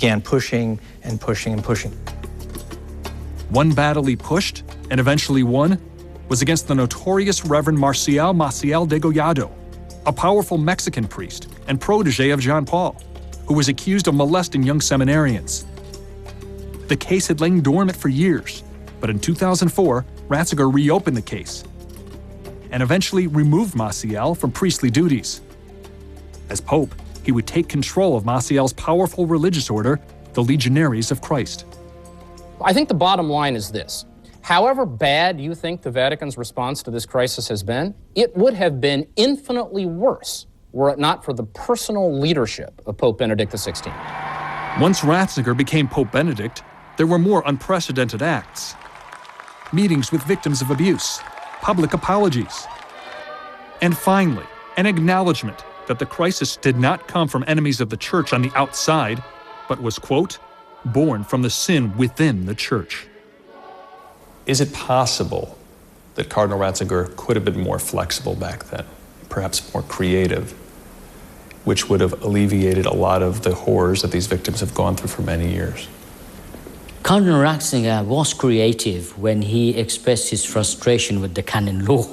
Began pushing and pushing and pushing. One battle he pushed, and eventually won, was against the notorious Reverend Marcial Maciel de Gollado, a powerful Mexican priest and protege of John Paul, who was accused of molesting young seminarians. The case had lain dormant for years, but in 2004, Ratzinger reopened the case and eventually removed Maciel from priestly duties. As Pope, he would take control of Maciel's powerful religious order, the Legionaries of Christ. I think the bottom line is this. However bad you think the Vatican's response to this crisis has been, it would have been infinitely worse were it not for the personal leadership of Pope Benedict XVI. Once Ratzinger became Pope Benedict, there were more unprecedented acts. Meetings with victims of abuse, public apologies, and finally, an acknowledgement that the crisis did not come from enemies of the church on the outside, but was, quote, born from the sin within the church. Is it possible that Cardinal Ratzinger could have been more flexible back then, perhaps more creative, which would have alleviated a lot of the horrors that these victims have gone through for many years? Cardinal Ratzinger was creative when he expressed his frustration with the canon law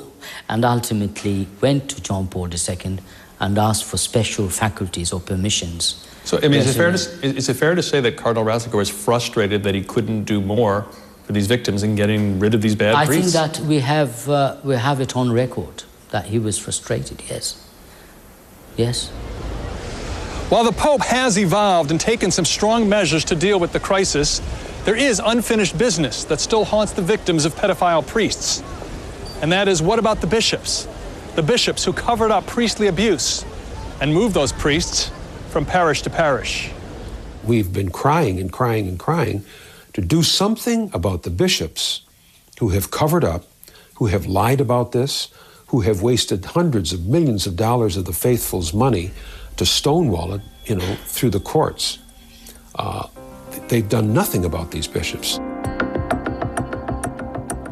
and ultimately went to John Paul II and asked for special faculties or permissions. So, I mean, is it fair to say that Cardinal Ratzinger was frustrated that he couldn't do more for these victims in getting rid of these bad priests? I think that we have it on record that he was frustrated, yes. Yes. While the Pope has evolved and taken some strong measures to deal with the crisis, there is unfinished business that still haunts the victims of pedophile priests. And that is, what about the bishops? The bishops who covered up priestly abuse and moved those priests from parish to parish. We've been crying and crying and crying to do something about the bishops who have covered up, who have lied about this, who have wasted hundreds of millions of dollars of the faithful's money to stonewall it, through the courts. They've done nothing about these bishops.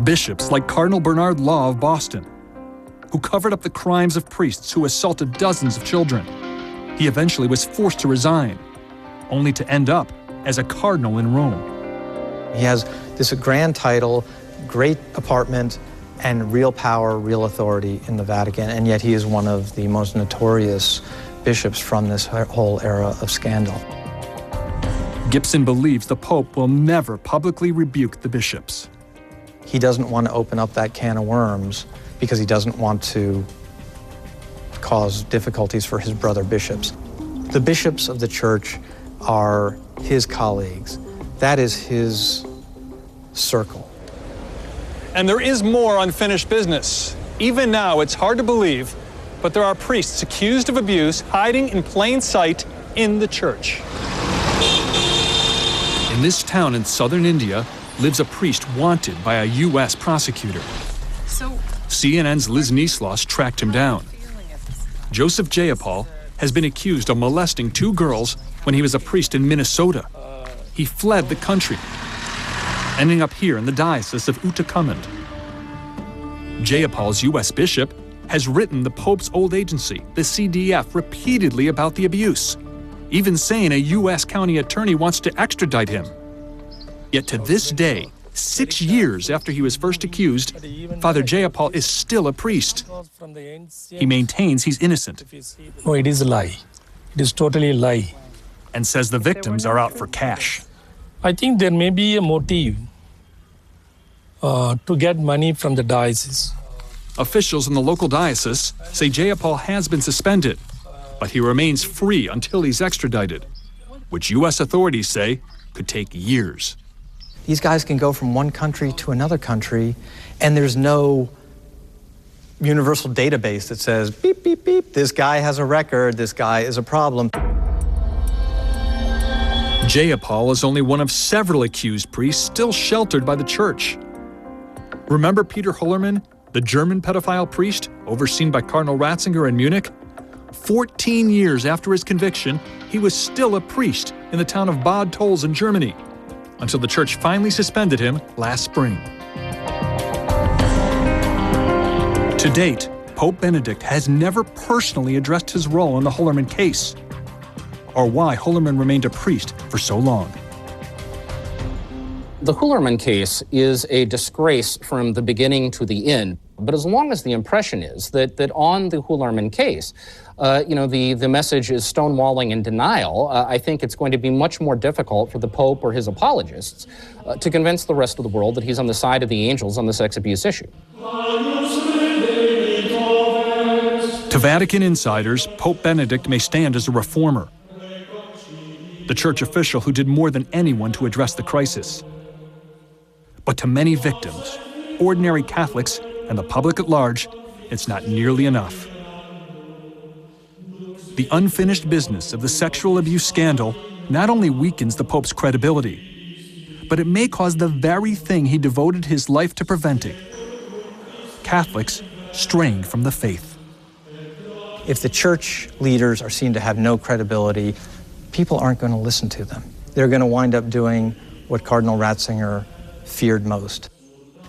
Bishops like Cardinal Bernard Law of Boston, who covered up the crimes of priests who assaulted dozens of children. He eventually was forced to resign, only to end up as a cardinal in Rome. He has this grand title, great apartment, and real power, real authority in the Vatican, and yet he is one of the most notorious bishops from this whole era of scandal. Gibson believes the Pope will never publicly rebuke the bishops. He doesn't want to open up that can of worms because he doesn't want to cause difficulties for his brother bishops. The bishops of the church are his colleagues. That is his circle. And there is more unfinished business. Even now, it's hard to believe, but there are priests accused of abuse hiding in plain sight in the church. In this town in southern India lives a priest wanted by a U.S. prosecutor. CNN's Liz Nislos tracked him down. Joseph Jayapal has been accused of molesting 2 girls when he was a priest in Minnesota. He fled the country, ending up here in the Diocese of Uttarakhand. Jayapal's U.S. bishop has written the Pope's old agency, the CDF, repeatedly about the abuse, even saying a U.S. county attorney wants to extradite him. Yet to this day, 6 years after he was first accused, Father Jayapal is still a priest. He maintains he's innocent. No, it is a lie. It is totally a lie. And says the victims are out for cash. I think there may be a motive to get money from the diocese. Officials in the local diocese say Jayapal has been suspended, but he remains free until he's extradited, which U.S. authorities say could take years. These guys can go from one country to another country, and there's no universal database that says, beep, beep, beep, this guy has a record, this guy is a problem. Jayapal is only one of several accused priests still sheltered by the church. Remember Peter Hullermann, the German pedophile priest overseen by Cardinal Ratzinger in Munich? 14 years after his conviction, he was still a priest in the town of Bad Tolz in Germany, until the church finally suspended him last spring. To date, Pope Benedict has never personally addressed his role in the Hullermann case. or why Hullerman remained a priest for so long. The Hullerman case is a disgrace from the beginning to the end. But as long as the impression is that on the Hullerman case, the message is stonewalling and denial, I think it's going to be much more difficult for the Pope or his apologists to convince the rest of the world that he's on the side of the angels on the sex abuse issue. To Vatican insiders, Pope Benedict may stand as a reformer, the church official who did more than anyone to address the crisis. But to many victims, ordinary Catholics, and the public at large, it's not nearly enough. The unfinished business of the sexual abuse scandal not only weakens the Pope's credibility, but it may cause the very thing he devoted his life to preventing: Catholics straying from the faith. If the church leaders are seen to have no credibility, people aren't going to listen to them. They're going to wind up doing what Cardinal Ratzinger feared most.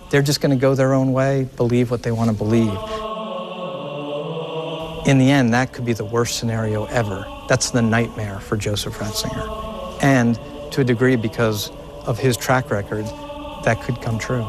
They're just going to go their own way, believe what they want to believe. In the end, that could be the worst scenario ever. That's the nightmare for Joseph Ratzinger. And to a degree, because of his track record, that could come true.